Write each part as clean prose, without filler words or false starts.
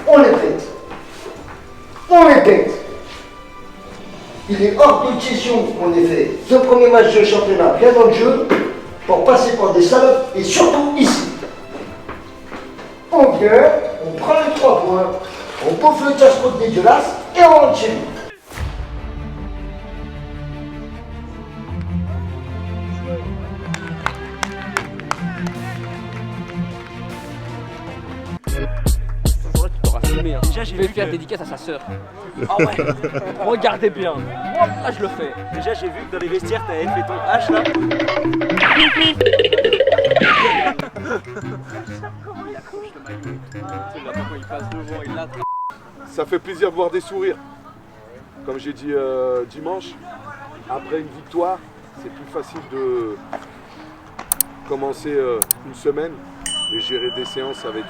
on les pète. On les pète. Il est hors de question qu'on ait fait 2 premiers matchs de championnat bien dans le jeu pour passer pour des salopes et surtout ici. On vient, on prend les 3 points, on bouffe le casse-croûte dégueulasse et on rentre chez nous. Déjà, je vais faire dédicace à sa sœur. Ah ouais, regardez bien. Moi, je le fais. Déjà, j'ai vu que dans les vestiaires, t'avais fait ton H là. Ça fait plaisir de voir des sourires. Comme j'ai dit dimanche, après une victoire, c'est plus facile de commencer une semaine et gérer des séances avec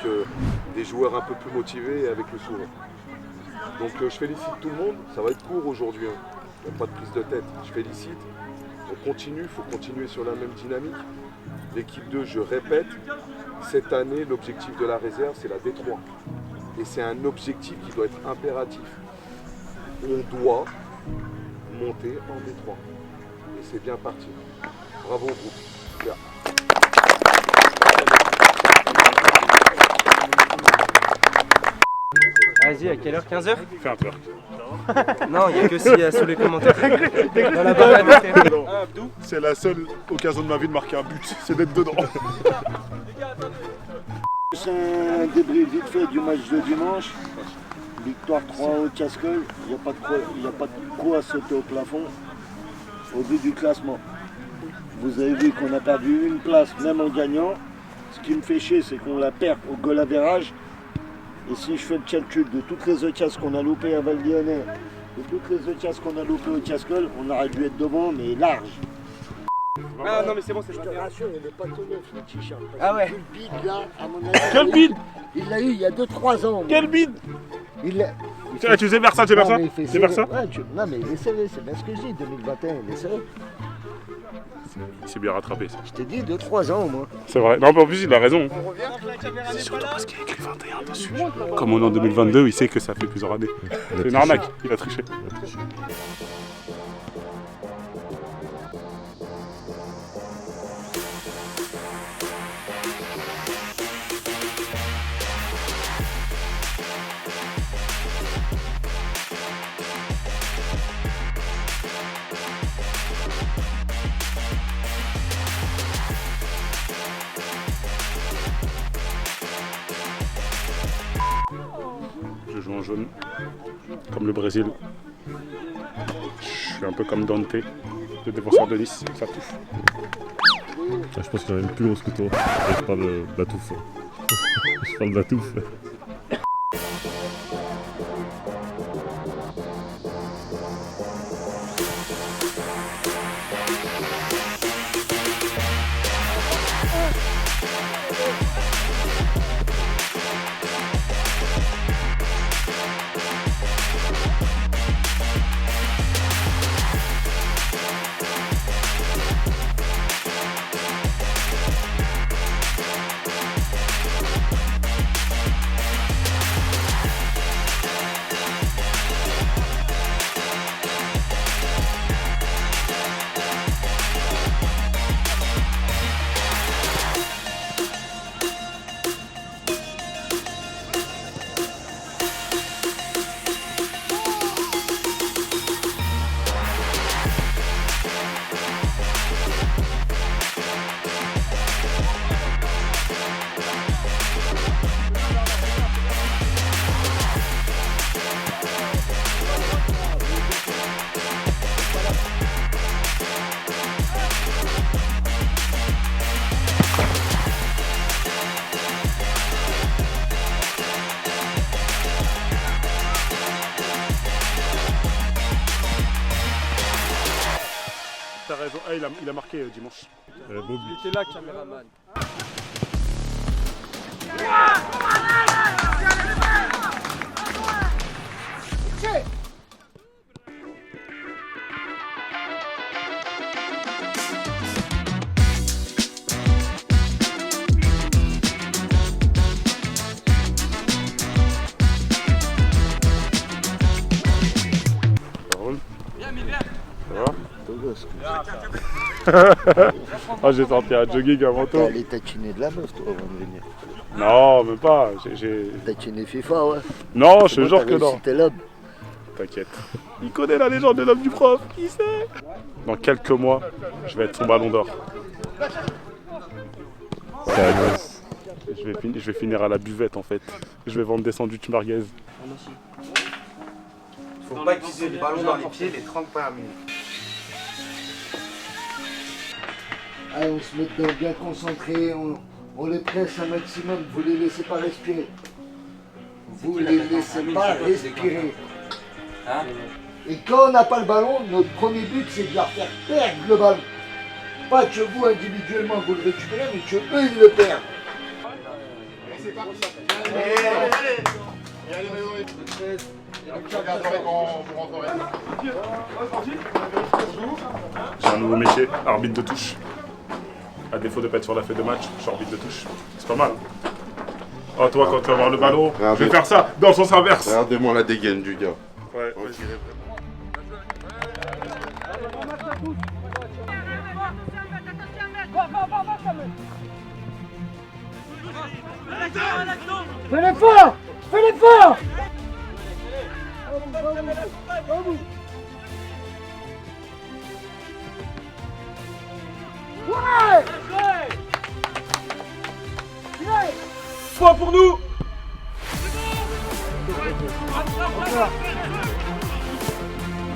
des joueurs un peu plus motivés et avec le sourire. Donc je félicite tout le monde, ça va être court aujourd'hui, hein. Il n'y a pas de prise de tête, je félicite. On continue, il faut continuer sur la même dynamique. L'équipe 2, je répète, cette année, l'objectif de la réserve, c'est la D3. Et c'est un objectif qui doit être impératif. On doit monter en D3. Et c'est bien parti. Bravo au groupe. Super. Vas-y, à quelle heure? 15h? Fais un twerk. Non, il n'y a que s'il y a sous les commentaires. Dans la barre à C'est la seule occasion de ma vie de marquer un but, c'est d'être dedans. C'est un débrief vite fait du match de dimanche. Victoire 3 au Cascol. Il n'y a pas de quoi sauter au plafond au but du classement. Vous avez vu qu'on a perdu une place même en gagnant. Ce qui me fait chier, c'est qu'on la perd au goal average. Et si je fais le calcul de toutes les occasions qu'on a loupées à Val-Lyonnais, de toutes les occasions qu'on a loupées au Cascol, on aurait dû être devant, mais large. Ah non, mais c'est bon, c'est Je te rassure, il n'est pas tout neuf le t-shirt. Ah ouais. Le bide là, à mon avis. Quel bide? Il l'a eu il y a 2-3 ans. Quel bide? Il l'a. Tu sais faire ça, tu sais faire ça? Tu sais faire ça? Ouais, non mais laissez-le, c'est bien ce que je dis, 2021, laissez-le. Il s'est bien rattrapé ça. Je t'ai dit 2-3 ans au moins. C'est vrai. Non, mais en plus, il a raison. C'est surtout parce qu'il y a écrit 21 dessus. Comme on est en 2022, il sait que ça fait plusieurs années. C'est une arnaque, il a triché. Je joue en jaune, comme le Brésil. Je suis un peu comme Dante, le défenseur de Nice, ça touche. Ah, je pense qu'il y en a une plus grosse que toi. Je parle de la touffe. Je parle de la touffe. T'as raison, ah, il a marqué dimanche. Il était là, caméraman. gosse. Ah, j'ai sorti un jogging avant T'es toi. allé tatiner de la meuf, toi, avant de venir. Non, même pas. J'ai... Tatiner FIFA, ouais. Non, je te Bon, jure t'as que non. réussi tes lobes. T'inquiète. Il connaît la légende de l'homme du prof. Qui sait? Dans quelques mois, je vais être son ballon d'or. C'est Agnès. Je vais finir à la buvette en fait. Je vais vendre des sandwichs merguez. Faut pas utiliser le ballon dans les pieds les 30 premières minutes. Allez, on se met dedans bien concentré, on les presse un maximum, vous les laissez pas respirer. Vous les laissez pas respirer. Et quand on n'a pas le ballon, notre premier but c'est de leur faire perdre le ballon. Pas que vous individuellement vous le récupérez, mais que eux ils le perdent. J'ai un nouveau métier, arbitre de touche. À défaut de pas être sur la feuille de match, je suis arbitre de touche. C'est pas mal. Oh toi quand tu vas avoir le ballon, je vais faire ça dans le sens inverse. Regardez-moi la dégaine du gars. Ouais, On vas-y. dirait Fais l'effort! Fais l'effort! Point pour nous!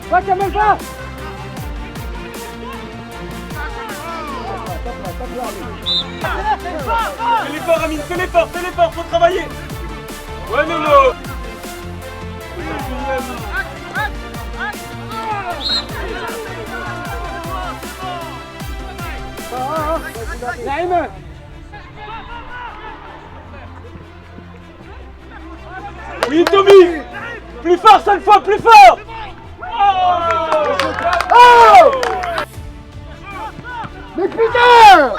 Va Kamel, va! Fais l'effort, Amine, fais l'effort, faut travailler! Ouais, Nono! Naïm! Oui, Tommy! Plus fort cette fois, plus fort! Oh! Mais putain!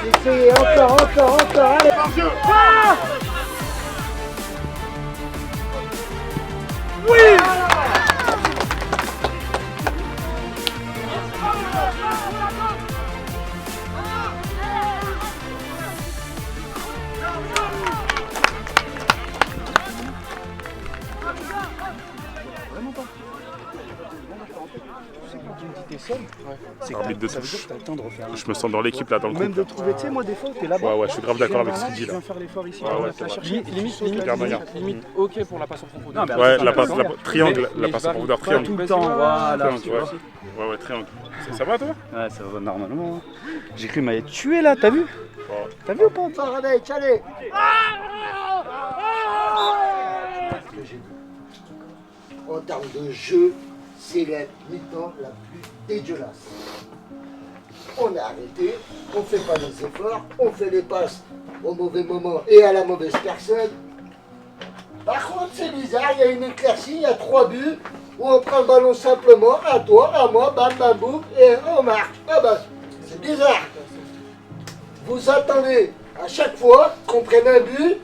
Essayez, encore, allez! Ah! Oui! Arbitre de touche. Je me sens dans l'équipe là, dans le Même groupe. de trouver, tu sais, moi des fois, t'es là-bas. Ouais, je suis grave d'accord avec ce qu'il dit Je là. viens faire l'effort ici, Ouais, tu ouais, vas c'est la vrai. chercher. Limite, ok pour la passe en profondeur. Ouais, la passe, triangle, la passe en profondeur, Pas triangle. tout le temps, voilà. Triangle, ouais. Ouais, triangle. Ça va toi? Ouais, ça va normalement. J'ai cru qu'il m'avait tué là, t'as vu? T'as vu ou pas? Allez, allez! En termes de jeu, c'est la mi-temps la plus dégueulasse. On a arrêté, on fait pas les efforts, on fait les passes au mauvais moment et à la mauvaise personne. Par contre, c'est bizarre, il y a une éclaircie, il y a 3 buts, où on prend le ballon simplement, à toi, à moi, bam bam boum, et on marque. Ah bah, c'est bizarre. Vous attendez à chaque fois qu'on prenne un but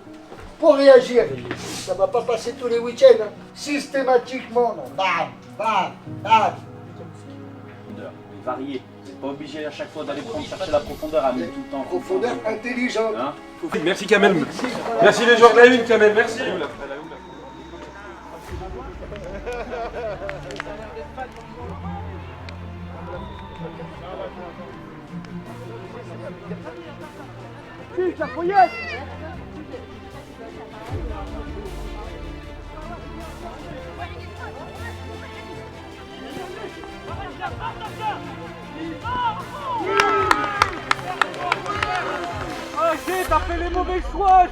pour réagir. Ça va pas passer tous les week-ends. Hein. Systématiquement, non. Bam, bam, bam. Varié. C'est pas obligé à chaque fois d'aller chercher la profondeur à mettre tout le temps. Profondeur intelligente. Hein? Merci Kamel. Merci les joueurs de la une, Kamel, merci. La fouillette! Ah, t'as fait les mauvais choix,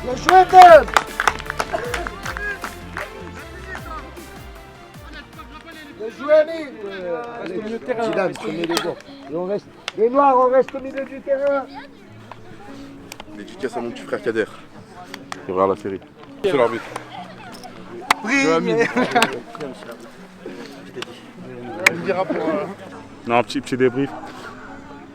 Bien joué, Dom. Bien joué, Amine. Reste au milieu de terrain. Zidane, prenez les bords. Et on reste. Les noirs, on reste au milieu du terrain. Dédicace à mon petit frère Kader. Il regarde la série. C'est l'arbitre. Non, petit débrief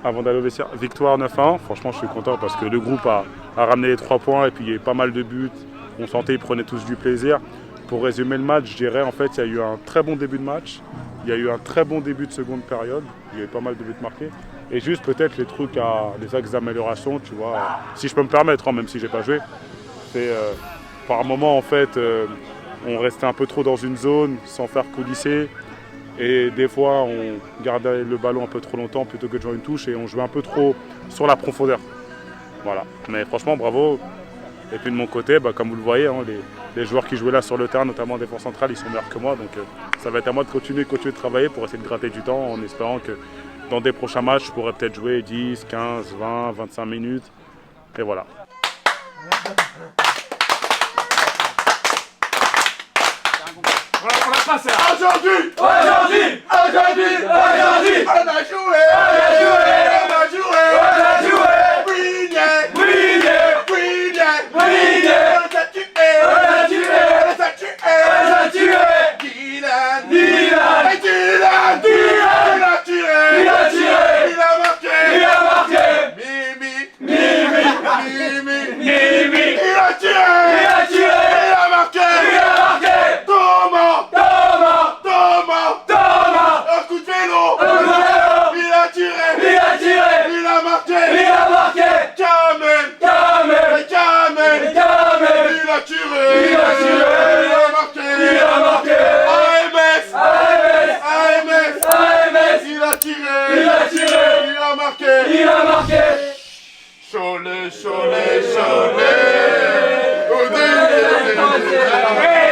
avant d'aller au vestiaire. Victoire 9-1, franchement je suis content parce que le groupe a ramené les 3 points et puis il y a eu pas mal de buts. On sentait qu'ils prenaient tous du plaisir. Pour résumer le match, je dirais en fait il y a eu un très bon début de match. Il y a eu un très bon début de seconde période. Il y a eu pas mal de buts marqués. Et juste peut-être les trucs les axes d'amélioration, tu vois, si je peux me permettre, hein, même si j'ai pas joué. C'est par moment en fait on restait un peu trop dans une zone sans faire coulisser. Et des fois, on gardait le ballon un peu trop longtemps plutôt que de jouer une touche et on jouait un peu trop sur la profondeur. Voilà. Mais franchement, bravo. Et puis de mon côté, comme vous le voyez, hein, les joueurs qui jouaient là sur le terrain, notamment en défense centrale, ils sont meilleurs que moi. Donc ça va être à moi de continuer de travailler pour essayer de gratter du temps en espérant que dans des prochains matchs, je pourrais peut-être jouer 10, 15, 20, 25 minutes. Et voilà. Aujourd'hui, on a joué, Cholet, cholet, cholet.